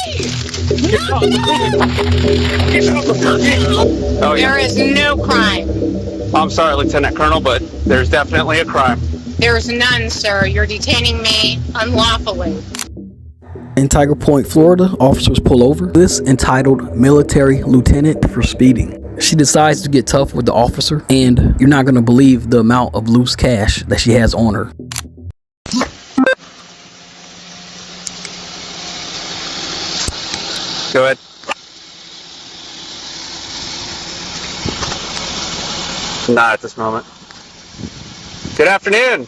Oh, yeah. There is no crime. I'm sorry, Lieutenant Colonel, but there's definitely a crime. There is none, sir. You're detaining me unlawfully. In Tiger Point, Florida, officers pull over this entitled military lieutenant for speeding. She decides to get tough with the officer, and you're not going to believe the amount of loose cash that she has on her. Go ahead. Not at this moment. Good afternoon.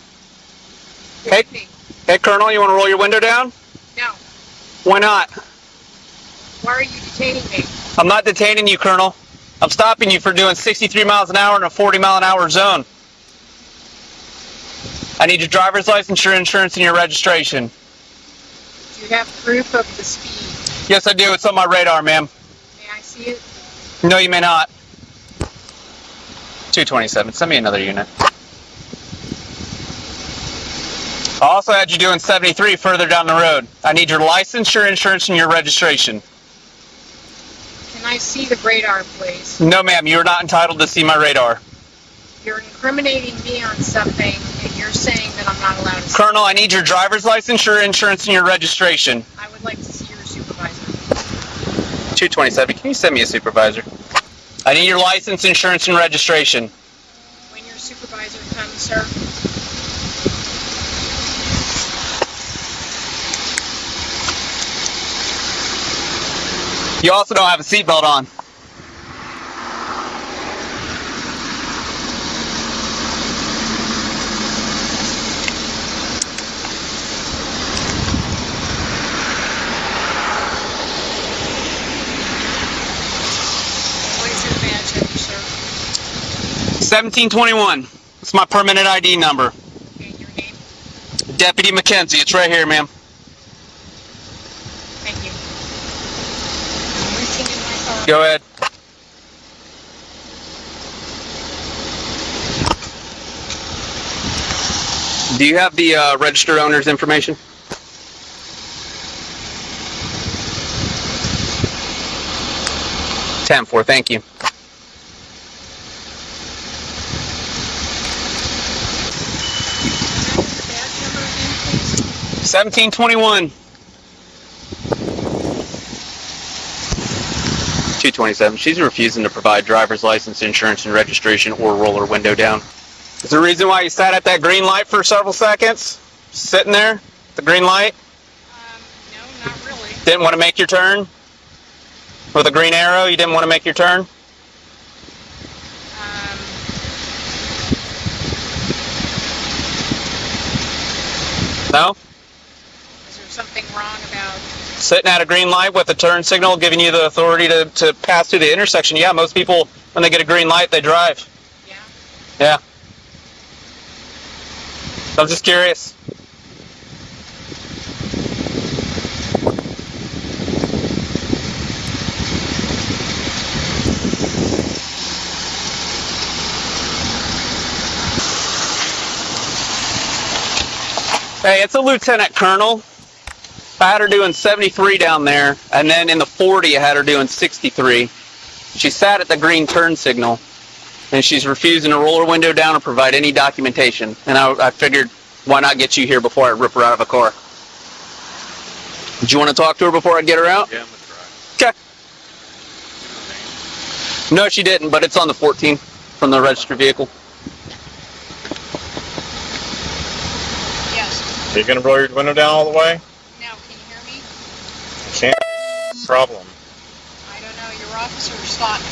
Hey, Colonel, you want to roll your window down? No. Why not? Why are you detaining me? I'm not detaining you, Colonel. I'm stopping you for doing 63 miles an hour in a 40-mile-an-hour zone. I need your driver's license, your insurance, and your registration. Do you have proof of the speed? Yes, I do. It's on my radar, ma'am. May I see it? No, you may not. 227. Send me another unit. I also had you doing 73 further down the road. I need your license, your insurance, and your registration. Can I see the radar, please? No, ma'am. You are not entitled to see my radar. You're incriminating me on something, and you're saying that I'm not allowed to see. Colonel, I need your driver's license, your insurance, and your registration. I would like to see your supervisor. 227. Can you send me a supervisor? I need your license, insurance, and registration. When your supervisor comes, sir. You also don't have a seatbelt on. What is your badge number, sir? 1721. It's my permanent ID number. Okay, your name? Deputy McKenzie. It's right here, ma'am. Thank you. I'm reaching in my car. Go ahead. Do you have the registered owner's information? Ten-4, thank you. Badge number again, please? 1721. 227. She's refusing to provide driver's license, insurance, and registration or roll her window down. Is there a reason why you sat at that green light for several seconds? Sitting there? The green light? No, not really. Didn't want to make your turn? With a green arrow, you didn't want to make your turn? No? Is there something wrong about... Sitting at a green light with a turn signal giving you the authority to pass through the intersection. Yeah, most people, when they get a green light, they drive. Yeah? Yeah. I'm just curious. Hey, it's a lieutenant colonel. I had her doing 73 down there, and then in the 40 I had her doing 63. She sat at the green turn signal, and she's refusing to roll her window down or provide any documentation. And I figured, why not get you here before I rip her out of a car? Do you want to talk to her before I get her out? Yeah, I'm gonna try. Okay. No, she didn't, but it's on the 14 from the registered vehicle. Yes. Are you gonna roll your window down all the way? No, can you hear me? Can't. Problem. I don't know. Your officer stopped me.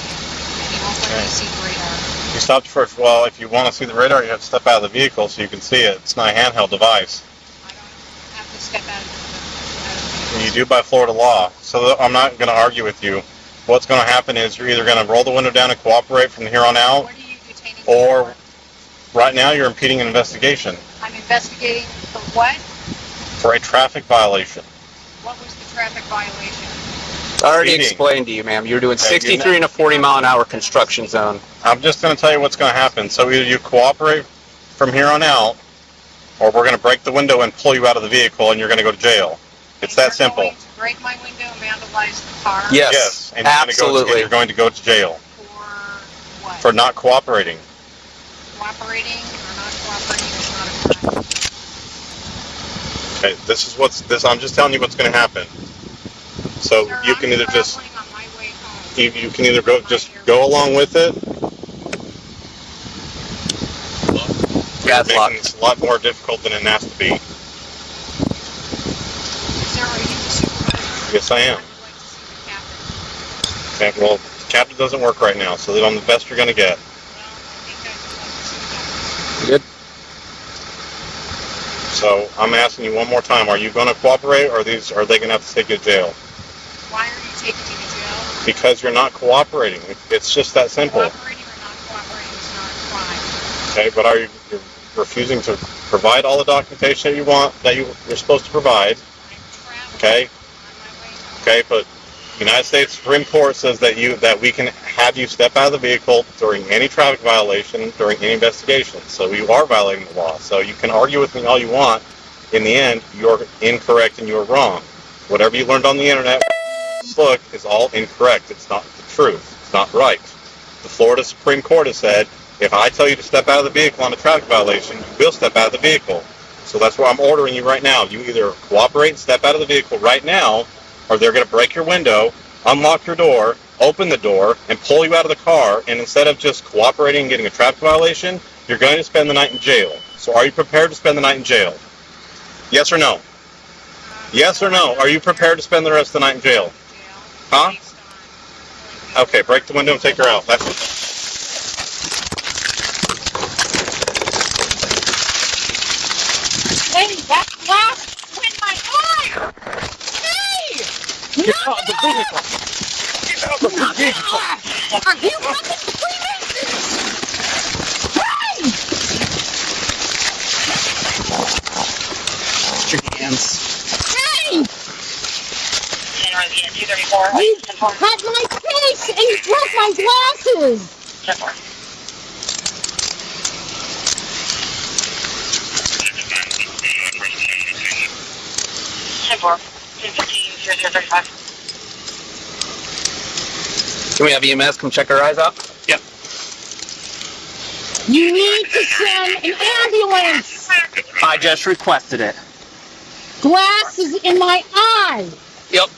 And he won't let me see the radar. You stopped first. Well, if you want to see the radar, you have to step out of the vehicle so you can see it. It's not a handheld device. I don't have to step out of the... And you do by Florida law. So I'm not going to argue with you. What's going to happen is you're either going to roll the window down and cooperate from here on out, What are you detaining me or for? right now you're impeding an investigation I'm investigating for what? for a traffic violation. What was the traffic violation? I already Speeding. explained to you, ma'am. You're doing Okay, 63 in a 40-mile-an-hour construction zone. I'm just going to tell you what's going to happen. So either you cooperate from here on out, or we're going to break the window and pull you out of the vehicle and you're going to go to jail. It's that simple. You're going to break my window and vandalize the car? Yes, And absolutely. You're going to go to jail For what? for not cooperating. Cooperating or not cooperating is not a crime. Okay, I'm just telling you what's going to happen. So Sir, you can I'm either just traveling on my way home. you can either go along with it. Yeah, it's Making locked. this a lot more difficult than it has to be. Sir, are you the supervisor? Yes, I am. I would like to see the captain. Okay, well, the captain doesn't work right now, so I'm the best you're going to get. Well, I think I would like to see the captain. Good. So I'm asking you one more time: are you going to cooperate, or are they going to have to take you to jail? Why are you taking me to jail? Because you're not cooperating. It's just that simple. Cooperating or not cooperating is not a crime. Okay, but you're refusing to provide all the documentation that you want, that you're supposed to provide? I'm traveling Okay. on my way home. Okay, but the United States Supreme Court says that we can have you step out of the vehicle during any traffic violation, during any investigation. So you are violating the law. So you can argue with me all you want. In the end, you're incorrect and you're wrong. Whatever you learned on the internet, book is all incorrect. It's not the truth. It's not right. The Florida Supreme Court has said, if I tell you to step out of the vehicle on a traffic violation, you will step out of the vehicle. So that's why I'm ordering you right now. You either cooperate and step out of the vehicle right now, or they're going to break your window, unlock your door, open the door, and pull you out of the car. And instead of just cooperating and getting a traffic violation, you're going to spend the night in jail. So are you prepared to spend the night in jail? Yes or no? Yes or no? Are you prepared to spend the rest of the night in jail? Huh? Okay, break the window and take her out. That's it. Hey, that glass went my eye! Hey! Get out of the vehicle. Get out of the vehicle. Are you fucking Freemasons? Hey! Put your hands. Hey! You cut my face and you broke my glasses! Can we have EMS come check our eyes out? Yep. You need to send an ambulance! I just requested it. Glass is in my eye! Yep.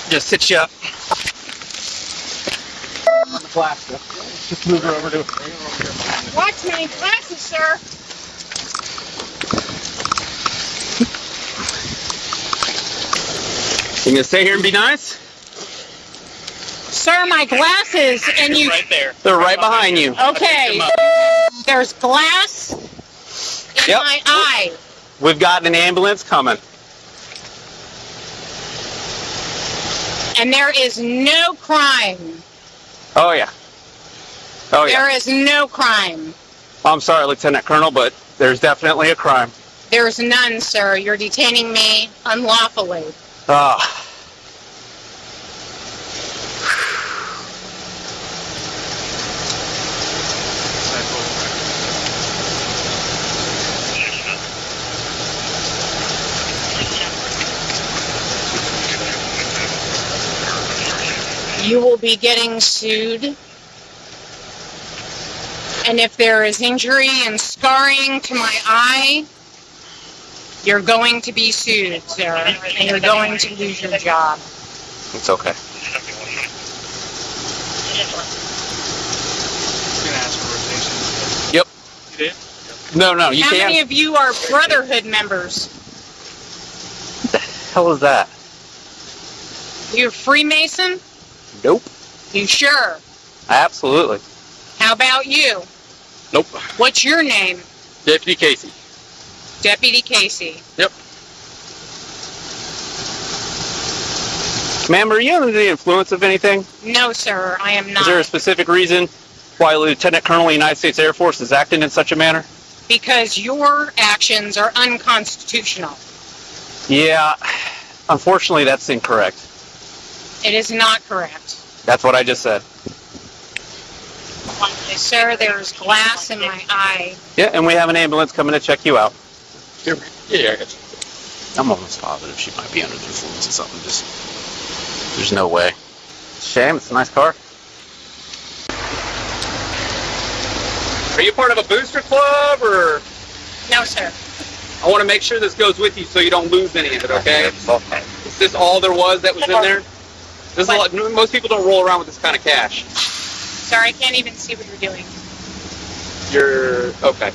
Just sit you up. On the plastic. Just move her over to. Watch my glasses, sir! You gonna stay here and be nice? Sir, my glasses and you... Right there. They're right behind you. Okay. There's glass in Yep. my eye. We've got an ambulance coming. And there is no crime. Oh yeah. Oh yeah. There is no crime. I'm sorry, Lieutenant Colonel, but there's definitely a crime. There's none, sir. You're detaining me unlawfully. Ah. You will be getting sued. And if there is injury and scarring to my eye, you're going to be sued, sir. And you're going to lose your job. It's okay. Yep. You did? No, you How can't. many of you are Brotherhood members? What the hell is that? You're Freemason? Nope. You sure? Absolutely. How about you? Nope. What's your name? Deputy Casey. Deputy Casey. Yep. Ma'am, are you under the influence of anything? No, sir, I am Is there a not. specific reason why Lieutenant Colonel of the United States Air Force is acting in such a manner? Because your actions are unconstitutional. Yeah, unfortunately that's incorrect. It is not correct. That's what I just said. Sir, there's glass in my eye. Yeah, and we have an ambulance coming to check you out. Yeah, I got you. I'm almost positive she might be under the influence of something. Just, there's no way. Shame, it's a nice car. Are you part of a booster club, or? No, sir. I want to make sure this goes with you so you don't lose any of it, okay? Is this all there was that was in there? This is a lot, most people don't roll around with this kind of cash. Sorry, I can't even see what you're doing. Okay.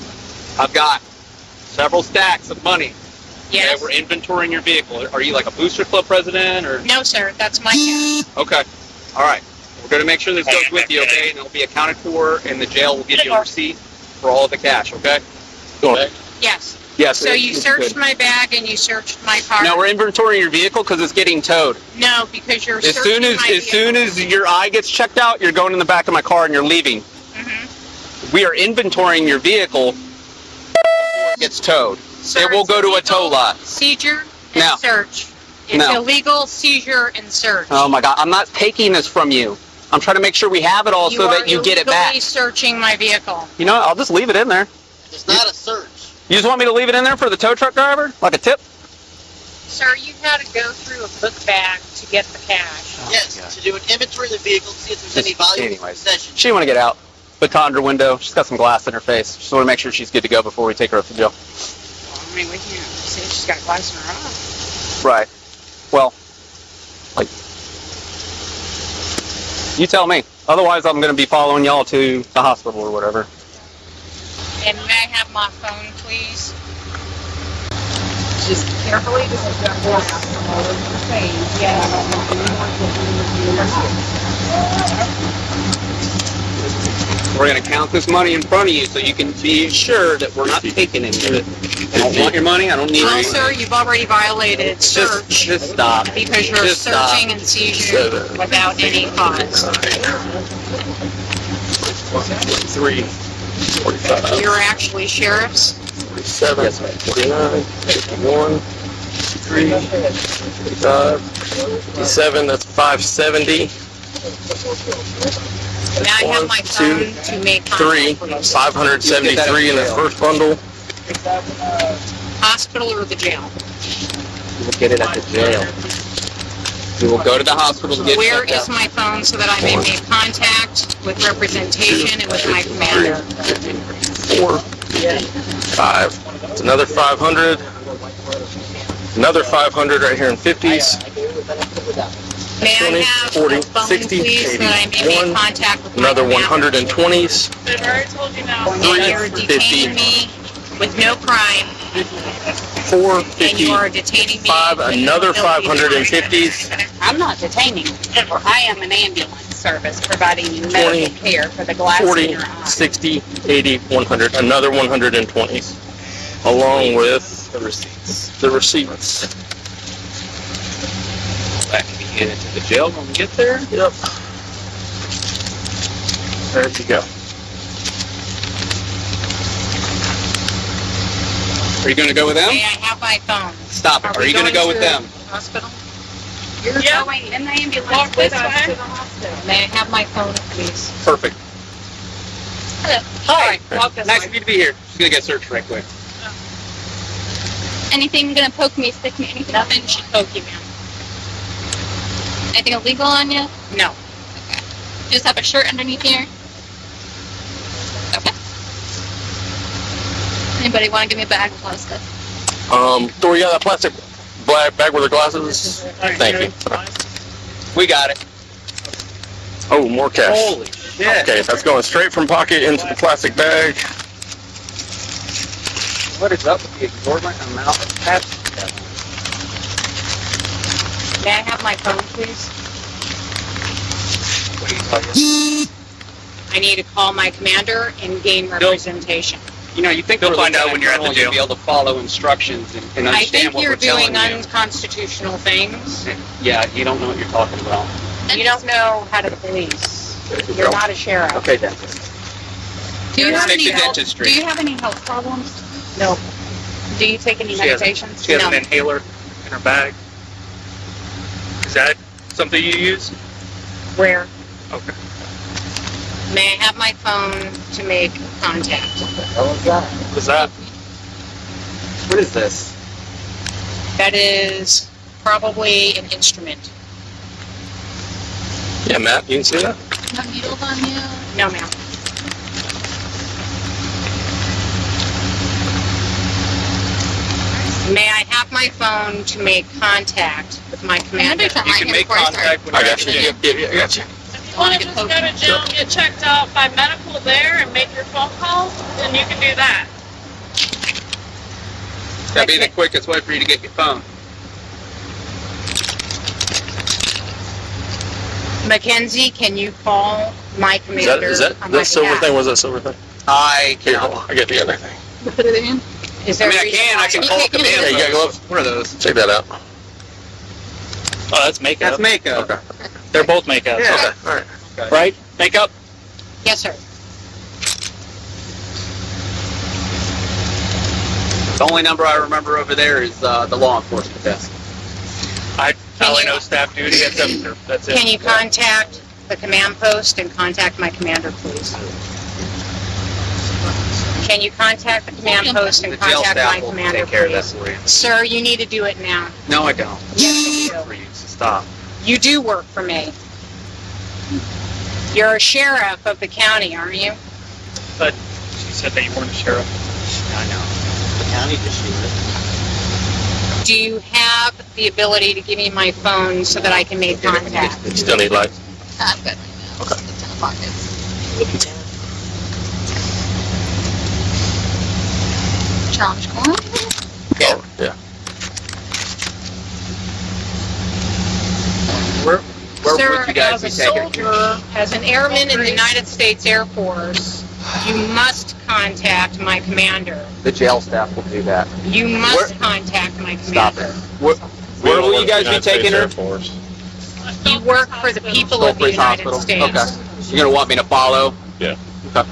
I've got several stacks of money. Yes. Okay, we're inventorying your vehicle. Are you like a booster club president, or? No, sir. That's my cash. Okay. All right. We're going to make sure this goes with you, okay? And it'll be accounted for, and the jail will give you a receipt for all of the cash, okay? Okay. Yes. Yes. So you searched my bag and you searched my car. No, we're inventorying your vehicle because it's getting towed. No, because you're As searching my vehicle. soon as your eye gets checked out, you're going in the back of my car and you're leaving. Mm-hmm. We are inventorying your vehicle before it gets towed. Sir, It will it's go to a illegal tow lot. Seizure and No. search. It's No. illegal seizure and search. Oh my God! I'm not taking this from you. I'm trying to make sure we have it all so that you get it You are back. illegally searching my vehicle. You know what? I'll just leave it in there. It's not a search. You just want me to leave it in there for the tow truck driver? Like a tip? Sir, you had to go through a book bag to get the cash. Yes, God. to do an inventory of the vehicle, see if there's any valuable possession. She want to get out. Baton her window. She's got some glass in her face. Just want to make sure she's good to go before we take her up to jail. Well, I mean, we can't say she's got glass in her eye. Right. Well, like, you tell me. Otherwise, I'm going to be following y'all to the hospital or whatever. And may I have my phone, please? Just carefully, because I've got glass all over your face. Yeah, I don't want anyone to in your house. We're going to count this money in front of you so you can be sure that we're not taking any of it. I don't want your money. I don't need Well, it. sir, you've already violated search Just stop. because you're Just stop. searching and seizure without any cause. 3, 45, You're actually sheriffs. 47, 49, 51, 53, 55, 57, that's 570. May I have my phone to make contact, please? 573 in the first bundle. Hospital or the jail? We'll get it at the jail. We will go to the hospital to get Where checked is out. my phone so that I may make contact with representation and with my commander? 4, 5. It's another 500. Another 500 right here in 50s. May I 20, have 40, a phone, 60, please, so that I may 81, make contact with Another my commander? 120s. And you're 50. detaining me with no crime, 4, and you are detaining me 55, with another no guilty 550s. I'm not detaining you. I am an ambulance service providing you 20, medical care for the glass in 40, your eye. 60, 80, 100, another 120s, along with the receipts. That can be handed to the jail when we get there. Yep. There you go. Are you going to go with them? May I have my phone? Stop it. Are we you going to go with them? Hospital? You're going in the ambulance with us. May I have my phone, please? Perfect. Hi. Nice of you to be here. She's going to get searched right quick. Anything gonna poke me, stick me, anything? Nothing should poke you, ma'am. Anything illegal on you? No. Just have a shirt underneath here? Okay. Anybody want to give me a bag with a lot of stuff? Thor, you got that plastic black bag with the glasses? Thank you. We got it. Oh, more cash. Holy shit. Okay, that's going straight from pocket into the plastic bag. What is up with the exorbitant amount of cash? May I have my phone, please? I need to call my commander and gain representation. You know, you think They'll we're find out lieutenant when you're at the colonel, jail. you'll be able to follow instructions and I understand think what you're we're telling doing you. unconstitutional things. Yeah, you don't know what you're talking about. You don't know how to police. You're not a sheriff. Okay, then. Do you have Stick any to health? dentistry. Do you have any health problems? No. Do you take any She has- medications? She has No. an inhaler in her bag. Is that something you use? Where? Okay. May I have my phone to make contact? What is that? What is this? That is probably an instrument. Yeah, Matt, you can see that? No needles on you. No, ma'am. May I have my phone to make contact with my commander? You can make contact I got you. Yeah, I got you. If you want to just go to jail and get checked out by medical there and make your phone calls, then you can do that. That'd be the quickest way for you to get your phone. Mackenzie, can you call my commander Is that on my that silver behalf? thing? Was that silver thing? I Here, can't. hold on. I get the other thing. Put it in. Is I there mean, a I reason can. why- I can call Okay, command. Yeah, you got gloves? What are those? Check that out. Oh, that's makeup. That's makeup. Okay. They're both makeup. Yeah. Okay. All right. Right? Makeup? Yes, sir. The only number I remember over there is the law enforcement desk. I only you- know staff duty. That's it. Can you contact the command post and contact my commander, please? Can you contact the command post and The jail contact staff my will commander, take care of that please? for you. Sir, you need to do it now. No, I don't. Yes, you For do. you, so stop. You do work for me. You're a sheriff of the county, aren't you? But she said that you weren't a sheriff. I know. The county just shoot it. Do you have the ability to give me my phone so that I can make contact? You still need lights? I'm good right now. Okay. It's in the pockets. Challenge corn. Oh, yeah. Where Sir, would you guys as be a taking? soldier, as an airman in the United States Air Force, you must contact my commander. The jail staff will do that. You must contact my Stop it. commander. Where will you guys be taking her? You work for the people of the Stokely United Hospital. States. Okay. You're gonna want me to follow? Yeah. Okay.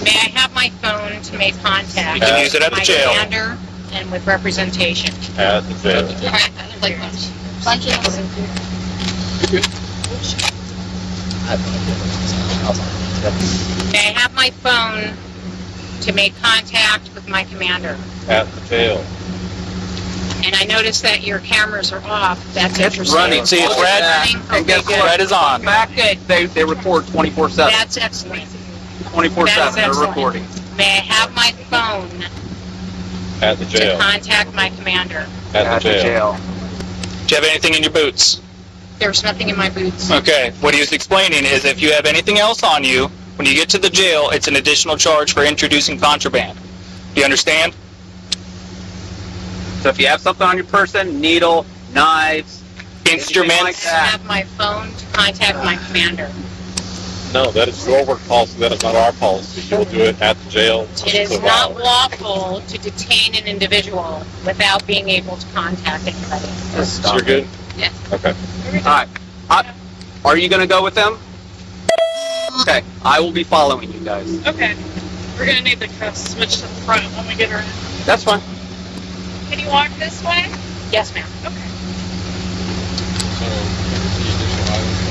May I have my phone to make contact? You can use it at the with jail. My commander and with representation. At the jail. Alright, like bunches. May I have my phone to make contact with my commander? At the jail. And I notice that your cameras are off. That's interesting. running. See, it's red. Running? And guess Okay, good. what? Red is on. Back, they record 24/7. That's excellent. 24/7. That's They're excellent. recording. May I have my phone At the to jail. contact my commander? At the jail. Do you have anything in your boots? There's nothing in my boots. Okay. What he was explaining is if you have anything else on you, when you get to the jail, it's an additional charge for introducing contraband. Do you understand? So if you have something on your person, needle, knives, Instruments. like I that. have my phone to contact my commander. No, that is your work policy. That is not our policy. You will do it at the jail. It is not lawful to detain an individual without being able to contact anybody. Just So you're good? Yeah. Okay. Alright. Are you gonna go with them? Okay. I will be following you guys. Okay. We're gonna need the cuffs switched to the front when we get her in. That's fine. Can you walk this way? Yes, ma'am. Okay.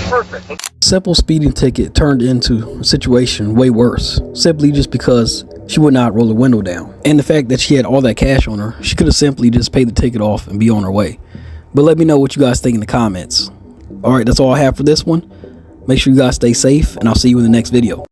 Perfect. Simple speeding ticket turned into a situation way worse, simply just because she would not roll the window down. And the fact that she had all that cash on her, she could have simply just paid the ticket off and be on her way. But let me know what you guys think in the comments. Alright, that's all I have for this one. Make sure you guys stay safe, and I'll see you in the next video.